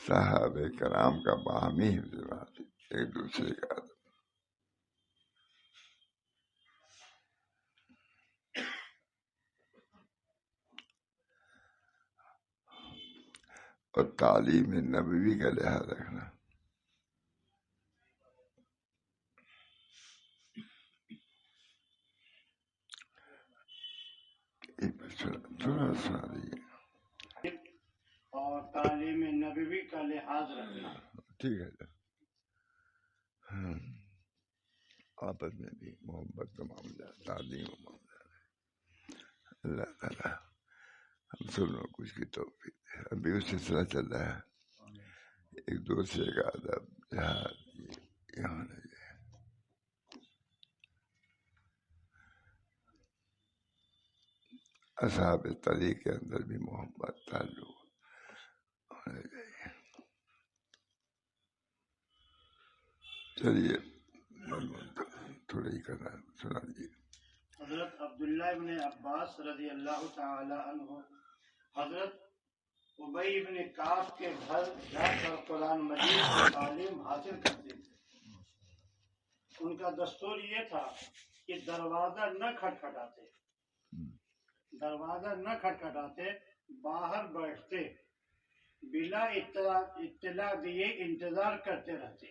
صحابہ کرام کا باہمی حفظ ایک دوسرے کا ادب. اور تعلیم نبوی کا لحاظ رکھنا. سنا دیجیے. اور تعلیم نبوی کا لحاظ رکھنا. ٹھیک ہے. آپس میں بھی محبت کا معاملہ، تعلیم و معاملہ. اللہ تعالیٰ ہم سب لوگ کچھ کی توفیق دے. ابھی اس سلسلہ چل رہا ہے. ایک دوسرے کا ادب لحاظ یہ ہونا چاہیے. اصحاب طریق کے اندر بھی محبت تعلق ہونا چاہیے. چلیے تھوڑا ہی کرنا سنا دیجیے. حضرت عبداللہ ابن عباس رضی اللہ تعالی عنہ حضرت ابی ابن کعب کے گھر جا کر قرآن مجید کی تعلیم حاصل کرتے تھے. ان کا دستور یہ تھا کہ دروازہ نہ کھٹکھٹاتے، باہر بیٹھتے، بلا اطلاع دیے انتظار کرتے رہتے.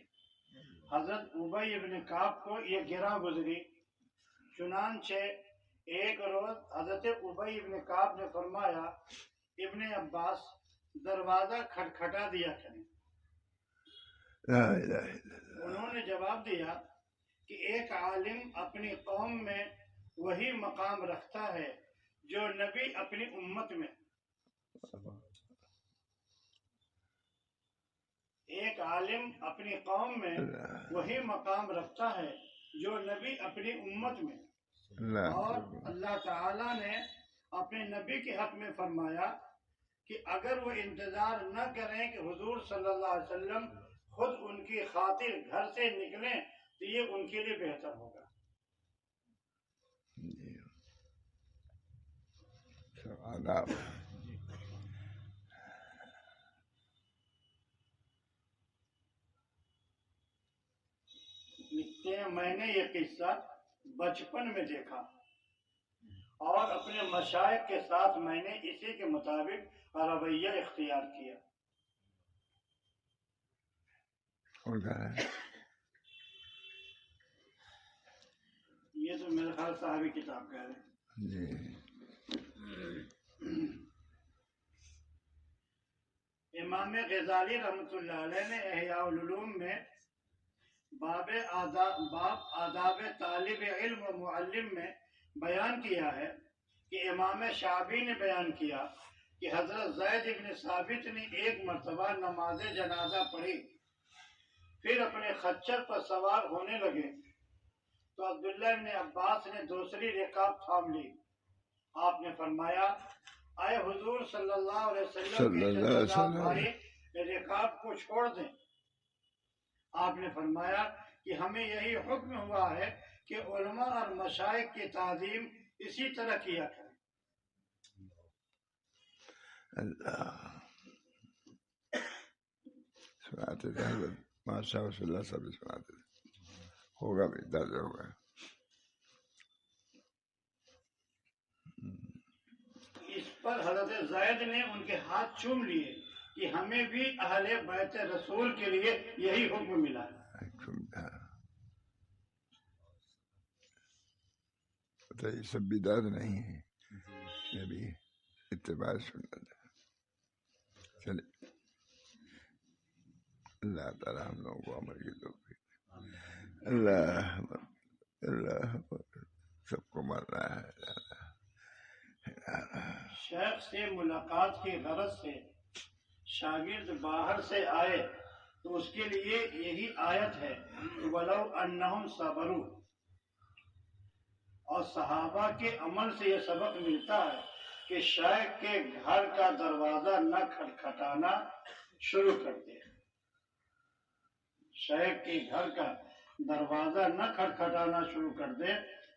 حضرت ابی ابن کعب کو یہ گرہ گزری. چنانچہ ایک روز حضرت ابی ابن کعب نے فرمایا، ابن عباس دروازہ کھٹکھٹا دیا کریں. انہوں نے جواب دیا کہ ایک عالم اپنی قوم میں وہی مقام رکھتا ہے جو نبی اپنی امت میں. ایک عالم اپنی قوم میں وہی مقام رکھتا ہے جو نبی اپنی امت میں. اور اللہ تعالیٰ نے اپنے نبی کے حق میں فرمایا کہ اگر وہ انتظار نہ کریں کہ حضور صلی اللہ علیہ وسلم خود ان کی خاطر گھر سے نکلیں تو یہ ان کے لیے بہتر ہوگا. آداب. لکھتے ہیں، میں نے یہ قصہ بچپن میں دیکھا اور اپنے مشائخ کے ساتھ میں نے اسی کے مطابق رویہ اختیار کیا. یہ تو میرے خیال صاحبی کتاب کا ہے. امام غزالی رحمۃ اللہ علیہ نے احیاء العلوم میں باب آداب طالب علم و معلم میں بیان کیا ہے کہ امام شعبی نے بیان کیا کہ حضرت زید ابن ثابت نے ایک مرتبہ نماز جنازہ پڑھی، پھر اپنے خچر پر سوار ہونے لگے تو عبداللہ ابن عباس نے دوسری رکاب تھام لی. آپ نے فرمایا، اے حضور صلی اللہ علیہ وسلم کے جنازہ بھائی رکاب کو چھوڑ دیں. آپ نے فرمایا کہ ہمیں یہی حکم ہوا ہے کہ علماء اور مشائخ کی تعظیم اسی طرح کیا کریں. اللہ سناتے تھے حضرت ماشاء اللہ سب سناتے تھے. ہوگا بھی درج ہوگا. اس پر حضرت زید نے ان کے ہاتھ چوم لیے کہ ہمیں بھی اہل بیت رسول کے لیے یہی حکم ملا. یہ سب بدعت نہیں ہے، یہ بھی اتباع سنت ہے. چلے اللہ تعالیٰ ہم لوگوں کو عمل کی توفیق. اللہ سب کو مرنا ہے. شیخ سے ملاقات کی غرض سے شاگرد باہر سے آئے تو اس کے لیے یہی آیت ہے، وَلَوْ أَنَّهُمْ صَبَرُوا. اور صحابہ کے عمل سے یہ سبق ملتا ہے کہ شیخ کے گھر کا دروازہ نہ کھٹکھٹانا شروع کر دے. شیخ کے گھر کا دروازہ نہ کھٹکھٹانا شروع کر دے،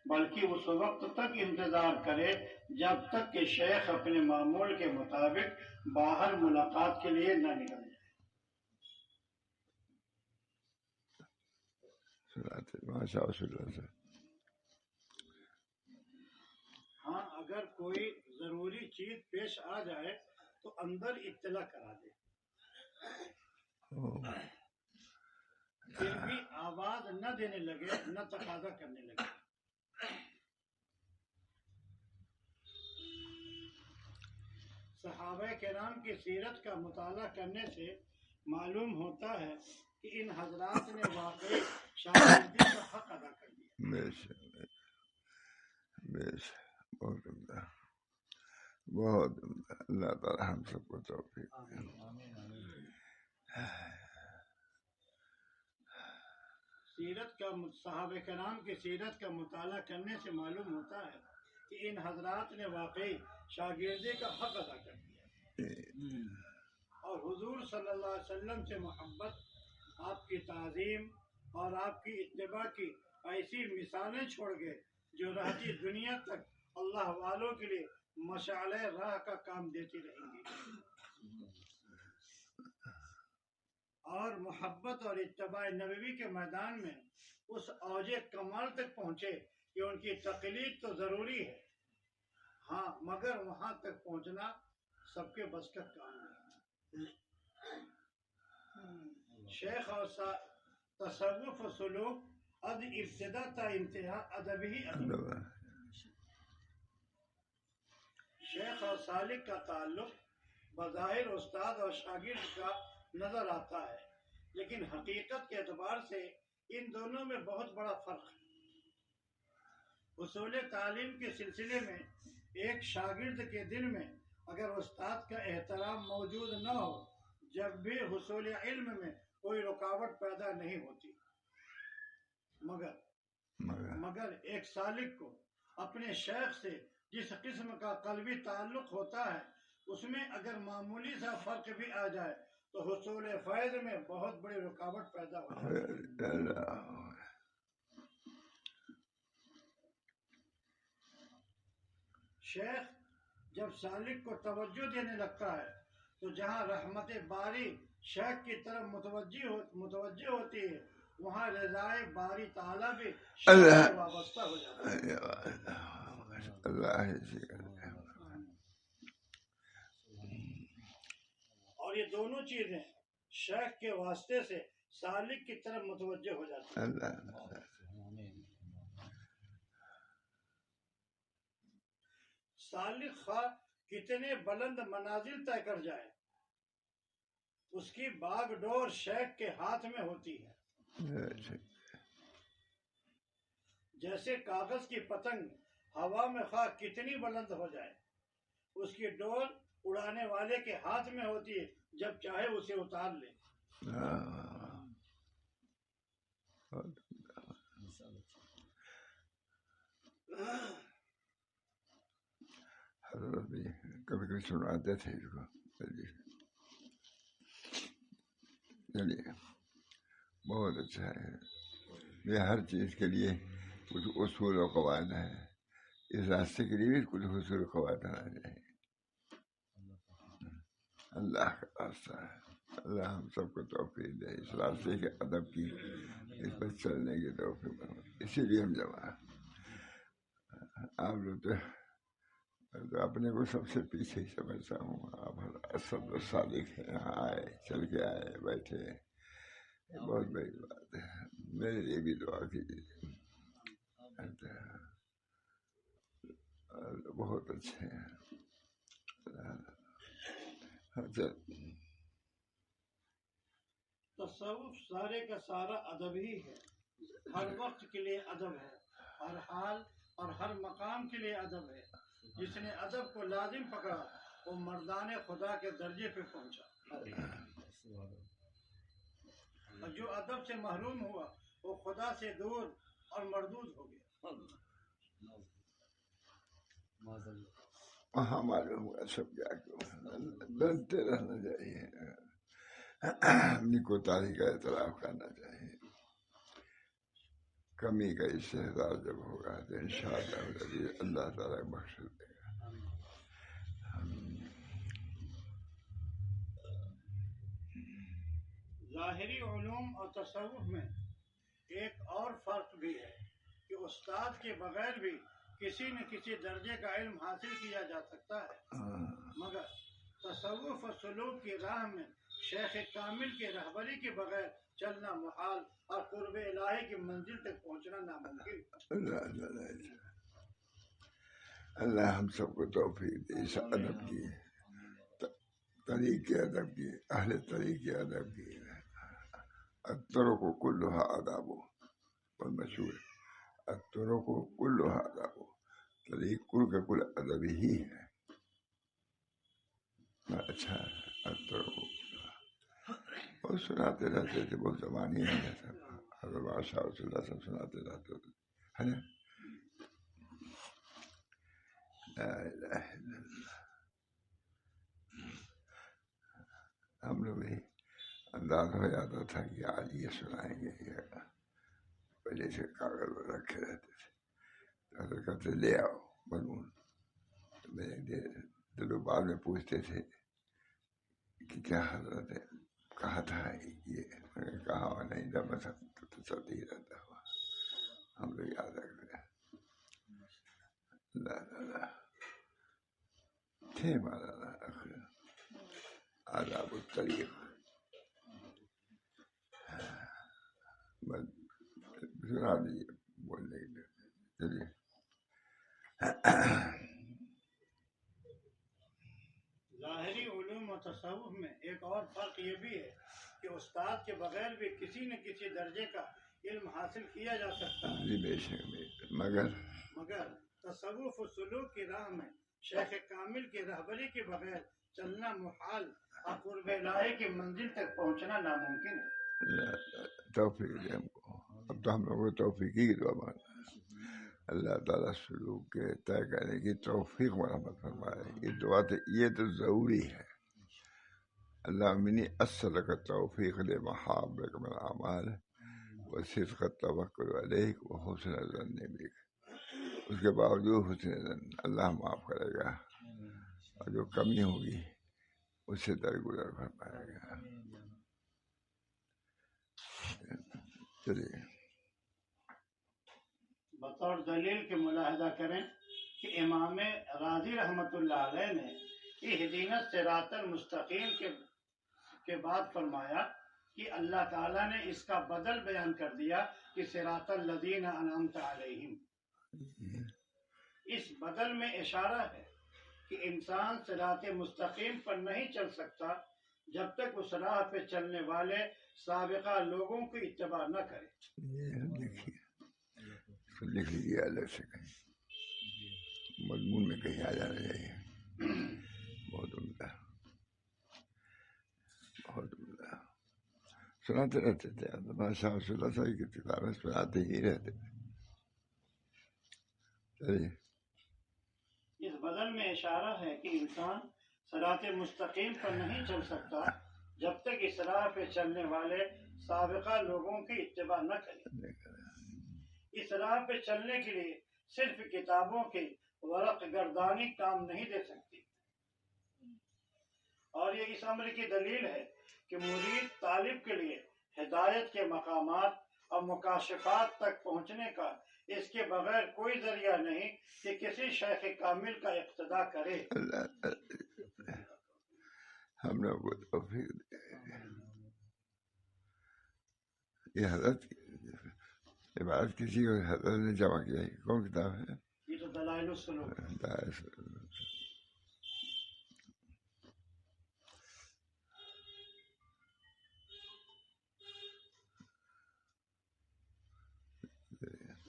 بلکہ اس وقت تک انتظار کرے جب تک کہ شیخ اپنے معمول کے مطابق باہر ملاقات کے لیے نہ نکل جائے. سناتے ماشاء اللہ سے. ہاں اگر کوئی ضروری چیز پیش آ جائے تو اندر اطلاع کرا دے، پھر بھی آواز نہ دینے لگے، نہ تقاضا کرنے لگے. صحابہ کرام کی سیرت کا مطالعہ کرنے سے معلوم ہوتا ہے کہ ان حضرات نے واقعی شاگردی کا حق ادا کر دیا. بہت عمدہ، بہت عمدہ. اللہ تعالی ہم سب کو توفیق دے. صحابہ کرام کی سیرت کا مطالعہ کرنے سے معلوم ہوتا ہے کہ ان حضرات نے واقعی شاگردی کا حق ادا کر دیا اور حضور صلی اللہ علیہ وسلم سے محبت، آپ کی تعظیم اور آپ کی اتباع کی ایسی مثالیں چھوڑ گئے جو رہتی دنیا تک اللہ والوں کے لیے مشعل راہ کا کام دیتی رہیں گی. اور محبت اور اتباع نبوی کے میدان میں اس اوج کمال تک پہنچے کہ ان کی تقلید تو ضروری ہے، ہاں مگر وہاں تک پہنچنا سب کے بس کا کام نہیں. شیخ اور تصوف و سلوک از ابتدا تا انتہا ادب ہی ادب. شیخ اور سالک کا تعلق بظاہر استاد اور شاگرد کا نظر آتا ہے، لیکن حقیقت کے اعتبار سے ان دونوں میں بہت بڑا فرق ہے. حصول تعلیم کے سلسلے میں ایک شاگرد کے دل میں اگر استاد کا احترام موجود نہ ہو، جب بھی حصول علم میں کوئی رکاوٹ پیدا نہیں ہوتی. مگر ایک سالک کو اپنے شیخ سے جس قسم کا قلبی تعلق ہوتا ہے، اس میں اگر معمولی سا فرق بھی آ جائے تو حصول فیض میں بہت بڑی رکاوٹ پیدا ہو جاتی ہے. شیخ جب سالک کو توجہ دینے لگتا ہے تو جہاں رحمت باری شیخ کی طرف متوجہ ہوتی ہے، وہاں رضائے باری تعالیٰ بھی شیخ سے وابستہ ہو جاتا ہے. اور یہ دونوں چیزیں شیخ کے واسطے سے سالک کی طرف متوجہ ہو جاتی ہیں. سالک خواہ کتنے بلند منازل طے کر جائے، اس کی باغ ڈور شیخ کے ہاتھ میں ہوتی ہے. جیسے کاغذ کی پتنگ ہوا میں خواہ کتنی بلند ہو جائے، اس کی ڈور اڑانے والے کے ہاتھ میں ہوتی ہے، جب چاہے اسے اتار لے. حضرت بھی کبھی کبھی سناتے تھے اس کو. چلیے بہت اچھا ہے. یہ ہر چیز کے لیے کچھ اصول و قواعد ہیں، اس راستے کے لیے بھی کچھ اصول و قواعد آنا چاہیے. اللہ کا راستہ ہے، اللہ ہم سب کو توفیق دے اس راستے کے ادب کی، اس پر چلنے کی توفیق. اسی لیے ہم جمع آپ لوگ تو اپنے کو سب سے پیچھے ہی سمجھتا ہوں. آپ سب صادق ہیں، یہاں آئے، چل کے آئے، بیٹھے، بہت بڑی بات ہے. میرے لیے بھی دعا کیجیے. بہت اچھے ہیں. تصوف سارے کا سارا ادب ہی ہے، ہر وقت کے لیے ادب ہے، ہر حال اور ہر مقام کے لیے ادب ہے. جس نے ادب کو لازم پکڑا وہ مردان خدا کے درجے پہ پہنچا، اور جو ادب سے محروم ہوا وہ خدا سے دور اور مردود ہو گیا. ہاں معلوم ہوا سب کیا ڈرتے رہنا چاہیے، اپنی کوتاہی کا اعتراف کرنا چاہیے. کمی کا استحضار جب ہوگا تو انشاءاللہ اللہ تعالیٰ بخش دے گا. ظاہری علوم اور تصوف میں ایک اور فرق بھی ہے کہ استاد کے بغیر بھی کسی نہ کسی درجے کا علم حاصل کیا جا سکتا ہے، مگر تصوف و سلوک کی راہ میں شیخ کامل کے رہبری کے بغیر چلنا محال اور قرب الہی کی منزل تک پہنچنا ناممکن۔ اللہ ہم سب کو توفیق دے اس ادب کی، طریق ادب کی، اہل طریق ادب کی۔ الطرق كلها آداب، والمشہور الطرق كلها آداب، طریق کل کا کل ادب ہی ہے۔ اچھا الطرق وہ سناتے رہتے تھے، بہت زبانی ہے جیسا حضرت بادشاہ رسول اللہ سب سناتے رہتے تھے، ہے نا؟ لا الہ الا اللہ۔ ہم لوگ بھی انداز ہو جاتا تھا کہ آج یہ سنائیں گے، یہ پہلے سے کاغذ رکھے رہتے تھے، حضرت کہتے لے آؤ مضمون، تو بعد میں پوچھتے تھے کہ کیا حضرت نے کہا تھا، یہ میں نے کہا ہوا نہیں تھا، بس تو چلتے ہی رہتا ہوا، ہم لوگ یاد رکھتے ہیں۔ لا تھے مولانا آداب الطریق، سنا دیجیے بولنے کے لیے، چلیے۔ ظاہری علوم و تصوف میں ایک اور فرق یہ بھی ہے کہ استاد کے بغیر بھی کسی نہ کسی درجے کا علم حاصل کیا جا سکتا ہے، جی بے شک، مگر تصوف و سلوک کی راہ میں شیخ کامل کی رہبری کے بغیر چلنا محال اور قرب الہی کی منزل تک پہنچنا ناممکن ہے۔ توفیق دے ہم کو، اب تو ہم لوگوں کو توفیق ہی دعا مانگنا ہے، اللہ تعالیٰ سلوک کے طے کرنے کی توفیق مرحمت فرمائے، یہ دعا تو یہ تو ضروری ہے۔ اللہ منی اسألک التوفیق لمحابک من الاعمال وصدق التوکل علیک وحسن الظن بک، اس کے باوجود حسن ظن اللہ معاف کرے گا، اور جو کمی ہوگی اس سے درگزر فرمائے گا۔ چلیے بطور دلیل کے ملاحظہ کریں کہ امام راضی رحمۃ اللہ علیہ نے اہدینا الصراط المستقیم کے بعد فرمایا کہ اللہ تعالیٰ نے اس کا بدل بیان کر دیا کہ صراط الذین انعمت علیہم۔ اس بدل میں اشارہ ہے کہ انسان صراط مستقیم پر نہیں چل سکتا جب تک اس راہ پہ چلنے والے سابقہ لوگوں کی اتباع نہ کرے۔ لکھ لیجیے الگ سے کہیں، مضمون میں کہیں آ جانا چاہیے۔ بہت عمدہ، بہت عمدہ، سناتے رہتے تھے، بادشاہ رسول اللہ صلی اللہ علیہ وسلم کی کتابیں سناتے ہی رہتے تھے۔ چلیے اس بدل میں اشارہ ہے کہ انسان صراط مستقیم پر نہیں چل سکتا جب تک اس راہ پہ چلنے والے سابقہ لوگوں کی اتباع نہ کرے۔ اس راہ پہ چلنے کے لیے صرف کتابوں کی ورق گردانی کام نہیں دے سکتی، اور یہ اس امر کی دلیل ہے کہ مرید طالب کے لیے ہدایت کے مقامات اور مکاشفات تک پہنچنے کا اس کے بغیر کوئی ذریعہ نہیں کہ کسی شیخ کامل کا اقتداء کرے۔ ہم لوگ کو توفیق دے۔ یہ حضرت عبارت کسی کو حضرت نے جمع کیا ہے، کون کتاب ہے؟ یہ تو دلائل السلوک۔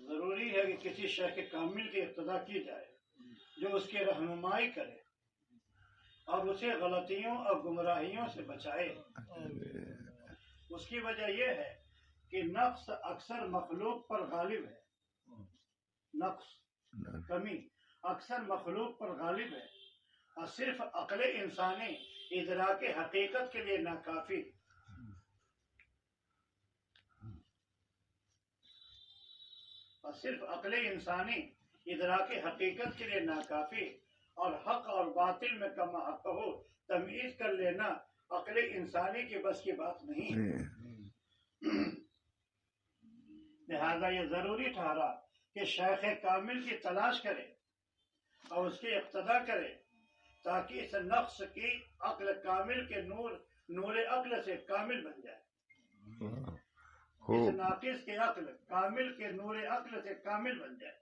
ضروری ہے کہ کسی شیخ کامل کی اقتداء کی جائے جو اس کی رہنمائی کرے اور اسے غلطیوں اور گمراہیوں سے بچائے۔ اس کی وجہ یہ ہے کہ نقص اکثر مخلوق پر غالب ہے، نقص کمی اکثر مخلوق پر غالب ہے، اور صرف عقل انسانی ادراک حقیقت کے لیے ناکافی، اور صرف عقل انسانی ادراک حقیقت کے لیے ناکافی، اور حق اور باطل میں کم حق ہو تمیز کر لینا عقل انسانی کی بس کی بات نہیں۔ لہذا یہ ضروری ٹھہرا کہ شیخ کامل کی تلاش کرے اور اس کی اقتدا کرے تاکہ اس نقص کی عقل کامل کے نور عقل سے کامل بن جائے، اس ناقص کی عقل کامل کے نور عقل سے کامل بن جائے.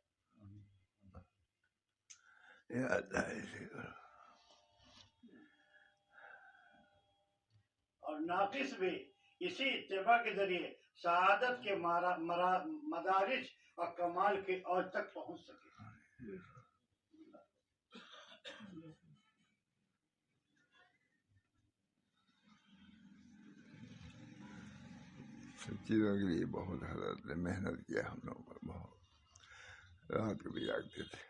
اور ناقص بھی اسی اتباع کے ذریعے سعادت کے مدارج اور کمال کی اوج تک پہنچ سکے. سب چیزوں کے لیے بہت حضرت نے محنت کیا ہم لوگوں پر، بہت رات کو بھی جاگتے تھے.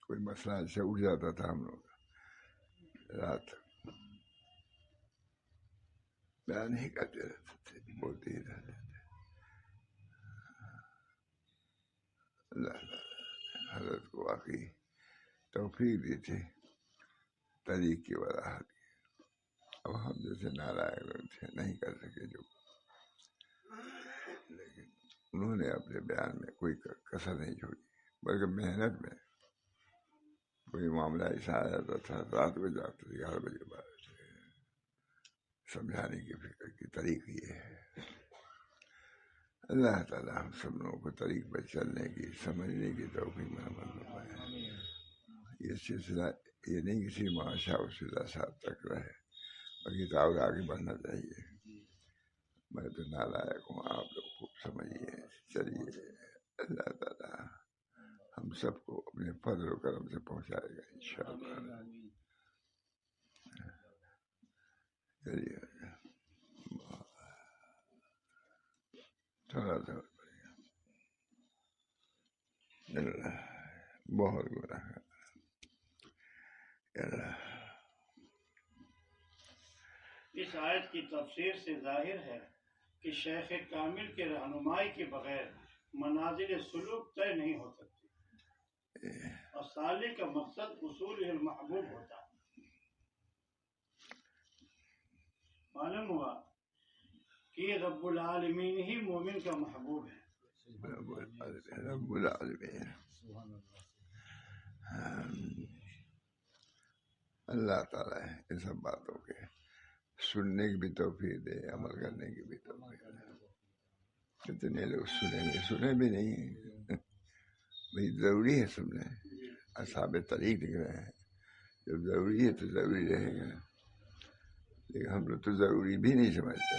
کوئی مسئلہ ایسے اٹھ جاتا تھا ہم لوگ رات بیان ہی کرتے رہتے تھے، بولتے ہی رہتے تھے. اللہ حضرت کو واقعی توفیق دی تھی طریق کی وضاحت کی. اب ہم جیسے نالائق لوگ تھے نہیں کر سکے جو، لیکن انہوں نے اپنے بیان میں کوئی کسر نہیں چھوڑی، بلکہ محنت میں کوئی معاملہ ایسا آ جاتا تھا رات کو جاتے تھے 11 بجے بعد سمجھانے کی فکر کی طریق یہ ہے. اللہ تعالیٰ ہم سب لوگوں کو طریق پر چلنے کی سمجھنے کی توفیق عمل فرمائے. یہ سلسلہ یہ نہیں کسی معاشہ وسیلہ صاحب تک رہے، بلکہ تعاون آگے بڑھنا چاہیے. میں تو نالائق ہوں، آپ لوگ خوب سمجھیے چلیے. اللہ تعالیٰ ہم سب کو اپنے فضل و کرم سے پہنچائے گا انشاءاللہ. چلیے تھوڑا سا بہت گناہ اس آیت کی تفسیر سے ظاہر ہے کہ شیخ کامل کے رہنمائی کے بغیر منازل سلوک طے نہیں ہو سکتی، اور سالک کا مقصد اصول المحبوب ہوتا ہے. معلوم ہوا کہ رب العالمین ہی مومن کا محبوب ہے. رب العالمین اللہ تعالیٰ ان سب باتوں کے سننے کی بھی توفیق دے، عمل کرنے کی بھی توفیق دے. کتنے لوگ سنے بھی نہیں. بھائی ضروری ہے سننا، اصحاب طریق دکھ رہے ہیں، جب ضروری ہے تو ضروری رہے گا. لیکن ہم لوگ تو ضروری بھی نہیں سمجھتے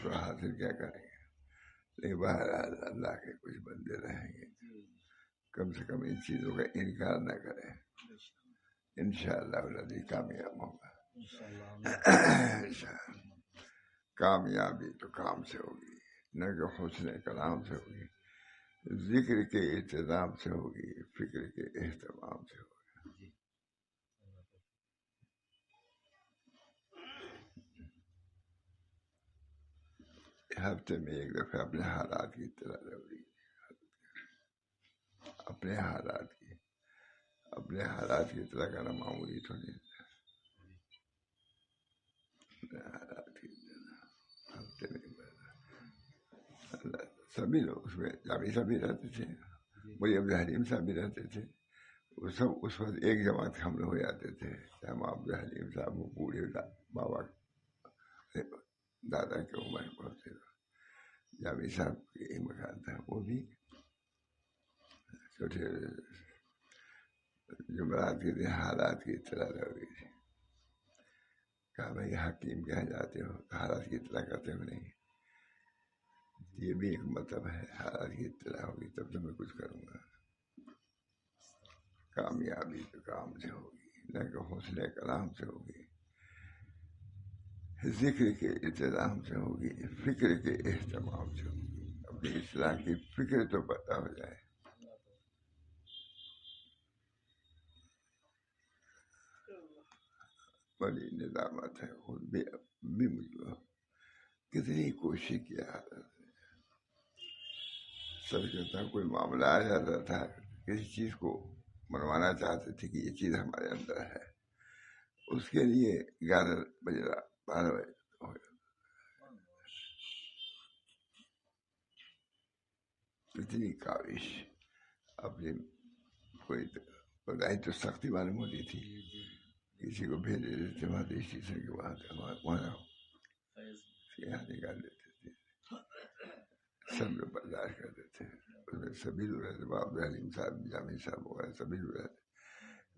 تو حاصل کیا کریں گے. لیکن بہرحال اللہ کے کچھ بندے رہیں گے، کم سے کم ان چیزوں کا انکار نہ کریں. انشاءاللہ الذی کامیاب ہوگا. کامیابی تو کام سے ہوگی، نہ کہ حسن کلام سے ہوگی، ذکر کے اہتمام سے ہوگی، فکر کے اہتمام سے ہوگی. ہفتے میں ایک دفعہ اپنے حالات کی اطلاع ضروری ہے. اپنے حالات کی اطلاع کرنا معمولی تو نہیں. ہفتے میں سبھی لوگ اس میں جامی صاحب بھی رہتے تھے، مجھے عبد الحلیم صاحب بھی رہتے تھے. وہ سب اس وقت ایک جماعت ہم لوگ ہو جاتے تھے. ہم عبد الحلیم صاحب وہ بوڑھے بابا دادا کے عمر بہت سے جامی صاحب کے ایک مکان تھا، وہ بھی چھوٹے جمعرات کے دن حالات کی اطلاع ضروری تھی. کہا بھائی حکیم کہاں جاتے ہو، حالات کی اطلاع کرتے ہو نہیں. یہ بھی ایک مطلب ہے، حالات کی اطلاع ہوگی تب تو میں کچھ کروں گا. کامیابی تو کام سے ہوگی، نہ کہ حسن کلام سے ہوگی، ذکر کے انتظام سے ہوگی، فکر کے اہتمام سے ہوگی. اپنی اصلاح کی فکر تو پتہ ہو جائے. بڑی ندامت ہے، خود بھی مجھے کتنی کوشش کیا. سب کہتا کوئی معاملہ آ جاتا تھا، کسی چیز کو منوانا چاہتے تھے کہ یہ چیز ہمارے اندر ہے، اس کے لیے 11 بجے 12 بجے ہو جاتا. اتنی کاوش اپنی کوئی بتائی تو سختی معلوم ہوتی تھی، کسی کو بھیج دیتے تھے وہاں دیشی سے کہ وہاں یہاں نکال دیتے تھے، سب لوگ برداشت کرتے تھے، اس میں سبھی لوگ رہتے، باب حلیم صاحب جامع صاحب وغیرہ سبھی لوگ رہتے،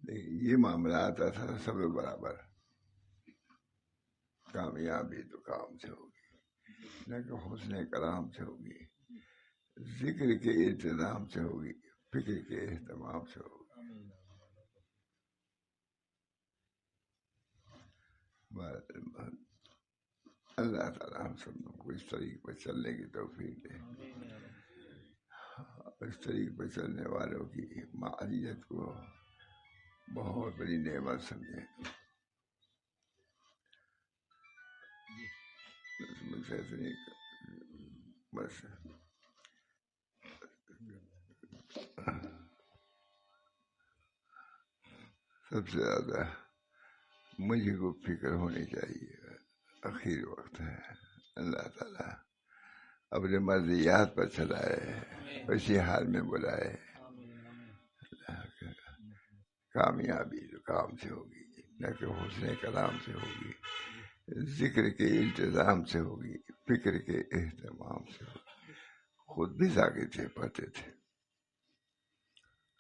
لیکن یہ معاملہ آتا تھا سب لوگ برابر، کامیابی تو کام سے ہوگی نہ کہ حسن کلام سے ہوگی، ذکر کے انتظام سے ہوگی، فکر کے اہتمام سے ہوگی۔ اللہ تعالیٰ ہم سب کو اس طریقے پر چلنے کی توفیق دے، اس طریقے پر چلنے والوں کی معیت کو بہت بڑی نعمت سمجھیں۔ بس سب سے زیادہ مجھے کو فکر ہونی چاہیے، آخری وقت ہے، اللہ تعالیٰ اپنے مرضیات پر چلائے، اسی حال میں بلائے، کامیابی تو کام سے ہوگی نہ کہ حسن کلام سے ہوگی، ذکر کے انتظام سے ہوگی، فکر کے اہتمام سے ہوگی۔ خود بھی ذاکر تھے، پڑھتے تھے،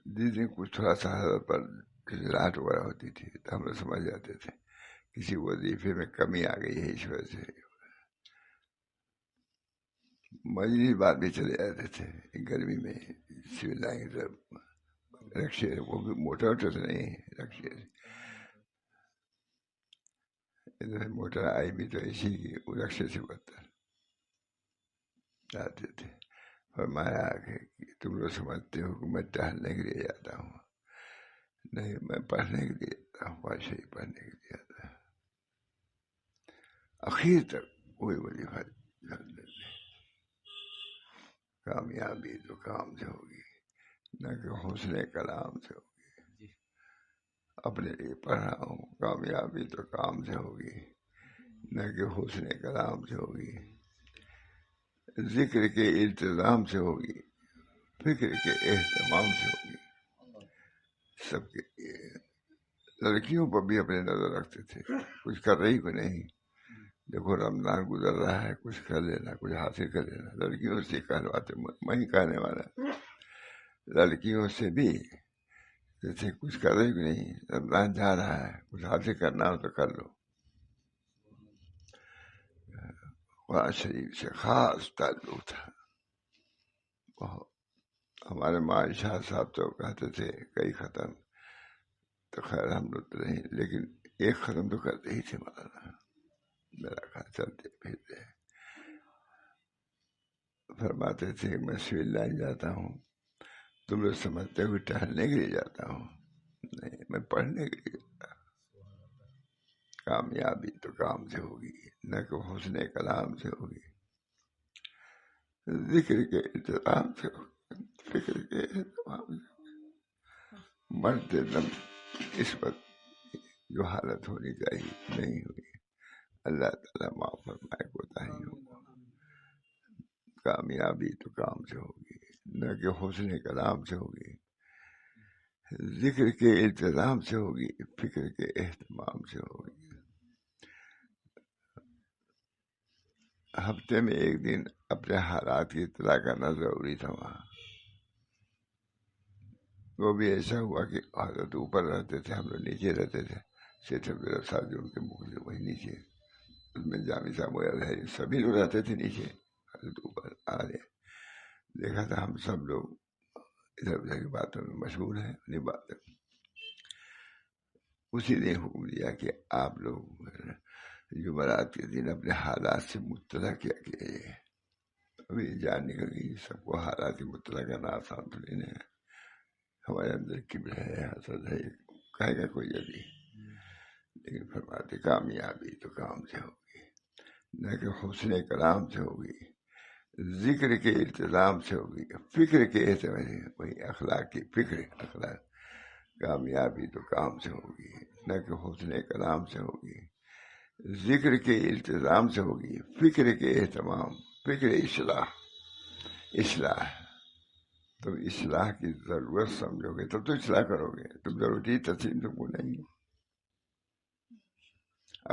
جس دن کچھ تھوڑا سا پر راٹ وغیرہ ہوتی تھی تو ہم لوگ سمجھ جاتے تھے کسی وظیفے میں کمی آ گئی ہے، اس وجہ سے مجلس بعد بھی چلے جاتے تھے گرمی میں، سول لائن کی طرف رکشے، وہ بھی موٹر ووٹر سے نہیں، رکشے سے ادھر موٹر آئی بھی تو اسی کی رکشے سے بدتر جاتے تھے۔ فرمایا کہ تم لوگ سمجھتے ہو کہ میں ٹہلنے کے لیے جاتا ہوں، نہیں، میں پڑھنے کے لیے جاتا ہوں، قرآن شریف پڑھنے کے لیے جاتا ہوں۔ اخیر تک کوئی وظیفہ کامیابی تو کام سے ہوگی نہ کہ حسن کلام سے ہوگی۔ اپنے لیے پڑھ رہا ہوں، کامیابی تو کام سے ہوگی نہ کہ حسن کلام سے ہوگی، ذکر کے انتظام سے ہوگی، فکر کے اہتمام سے ہوگی۔ سب کے لیے لڑکیوں پر بھی اپنے نظر رکھتے تھے، کچھ کر رہی کو نہیں، دیکھو رمضان گزر رہا ہے، کچھ کر لینا، کچھ حاصل کر لینا، لڑکیوں سے کہلواتے، میں ہی کہنے والا، لڑکیوں سے بھی جیسے کچھ کر رہی کو نہیں، رمضان جا رہا ہے، کچھ حاصل کرنا ہو تو کر لو۔ قرآن شریف سے خاص تعلق تھا بہت۔ ہمارے ماں شاہ صاحب تو کہتے تھے کئی ختم، تو خیر ہم لوگ تو نہیں، لیکن ایک ختم تو کرتے ہی تھے مولانا، میرا خیال چلتے پھرتے فرماتے تھے میں سول لائن جاتا ہوں، تم لوگ سمجھتے ہوئے ٹہلنے کے لیے جاتا ہوں، نہیں، میں پڑھنے کے لیے جاتا ہوں۔ کامیابی تو کام سے ہوگی نہ کہ حسن کلام سے ہوگی، ذکر کے انتظام سے ہوگی، فکر کے اہتمام سے ہوگی۔ مرتے دم اس وقت جو حالت ہونی چاہیے نہیں ہوئی، اللہ تعالیٰ معاف فرمائے، کوتاہی ہو۔ کامیابی تو کام سے ہوگی نہ کہ حسن کلام سے ہوگی، ذکر کے انتظام سے ہوگی، فکر کے اہتمام سے ہوگی۔ ہفتے میں ایک دن اپنے حالات کی اطلاع کرنا ضروری تھا وہاں۔ وہ بھی ایسا ہوا کہ حضرت اوپر رہتے تھے، ہم لوگ نیچے رہتے تھے، سیٹھ صاحب جو ان کے مقدر وہی نیچے، اس میں جامع صاحب وغیرہ ہے، سبھی لوگ رہتے تھے نیچے، حضرت اوپر آ رہے، دیکھا تھا ہم سب لوگ ادھر ادھر کی باتوں میں مشغول ہیں، اپنی باتیں۔ اسی نے حکم دیا کہ آپ لوگ جمعرات کے دن اپنے حالات سے مطلع کیا کیجیے۔ ابھی جان نکل گئی، سب کو حالات مطلع کرنا آسان تو نہیں ہے، ہمارے اندر کبر ہے، حسد ہے، کہے گا کوئی جلدی، لیکن فرماتے کامیابی تو کام سے ہوگی نہ کہ حسن کلام سے ہوگی، ذکر کے التزام سے ہوگی، فکر کے اہتمام، وہی اخلاق کی فکر، اخلاق، کامیابی تو کام سے ہوگی نہ کہ حسن کلام سے ہوگی، ذکر کے التزام سے ہوگی، فکر کے اہتمام، فکر اصلاح، اصلاح تم اصلاح کی ضرورت سمجھو گے تب تو اصلاح کرو گے. تم ضروری تسلیم تم کو نہیں.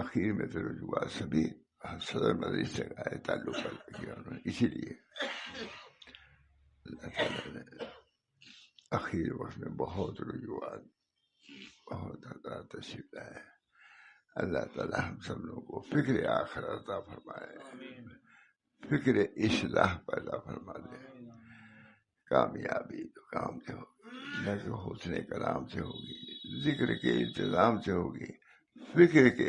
آخر میں تو رجوعات سبھی صدر مدری سے آئے تعلق کیا انہوں نے. اسی لیے اللہ تعالیٰ نے آخر وقت میں بہت رجوعات بہت زیادہ تشریف لائے. اللہ تعالیٰ ہم سب لوگوں کو فکر آخرت عطا فرمائے, فکر اصلاح پیدا فرما دے. کامیابی تو کام سے ہوگی نہ کہ حسن کلام سے ہوگی, ذکر کے انتظام سے ہوگی, فکر کے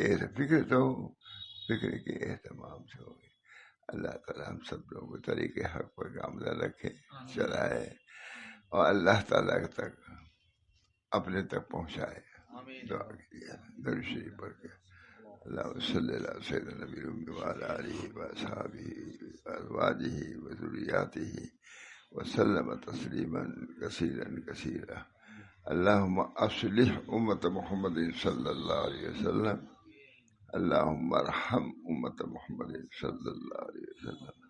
اہتمام سے ہوگی. اللہ تعالیٰ ہم سب لوگوں کو طریقے حق پر گامزن رکھے, چلائے اور اللہ تعالیٰ تک اپنے تک پہنچائے. دعا کیجیے درود شریف پڑھ کے. اللہم صلی اللہ سیدنا نبی الأمی وعلی آلہ وأصحابہ وأزواجہ وذریاتہ وسلم تسلیما کثیرا کثیرا. اللہم اصلح امت محمد صلی اللہ علیہ وسلم. اللہم ارحم امت محمد صلی اللہ علیہ وسلم.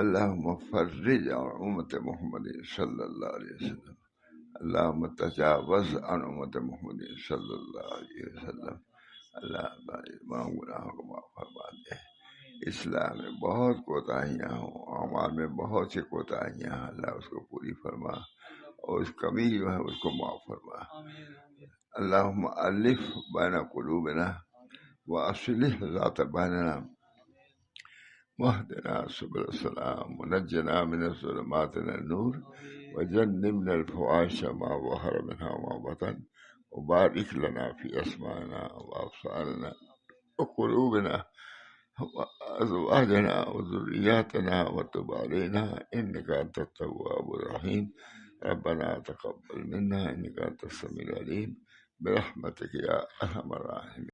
اللہم فرج عن امت محمد صلی اللہ علیہ وسلم. اللہم تجاوز عن امت محمد صلی اللہ علیہ وسلم. اللہ تمام گناہوں کو معاف فرما دے. اسلام میں بہت کوتاہیاں ہوں, اعمال میں بہت سی کوتاہیاں ہیں, اللہ اس کو پوری فرما اور اس کمی جو ہے اس کو معاف فرما. اللہم الف بین قلوبنا واصلح ذات بیننا واہدنا سبل السلام ونجنا من الظلمات الى النور وجنبنا الفواحش ما ظهر منها وما بطن وبارك لنا في أسماعنا وأبصارنا وقلوبنا وأزواجنا وذرياتنا وتب علينا إنك أنت التواب الرحيم. ربنا تقبل منا إنك أنت السميع العليم برحمتك يا أرحم الراحمين.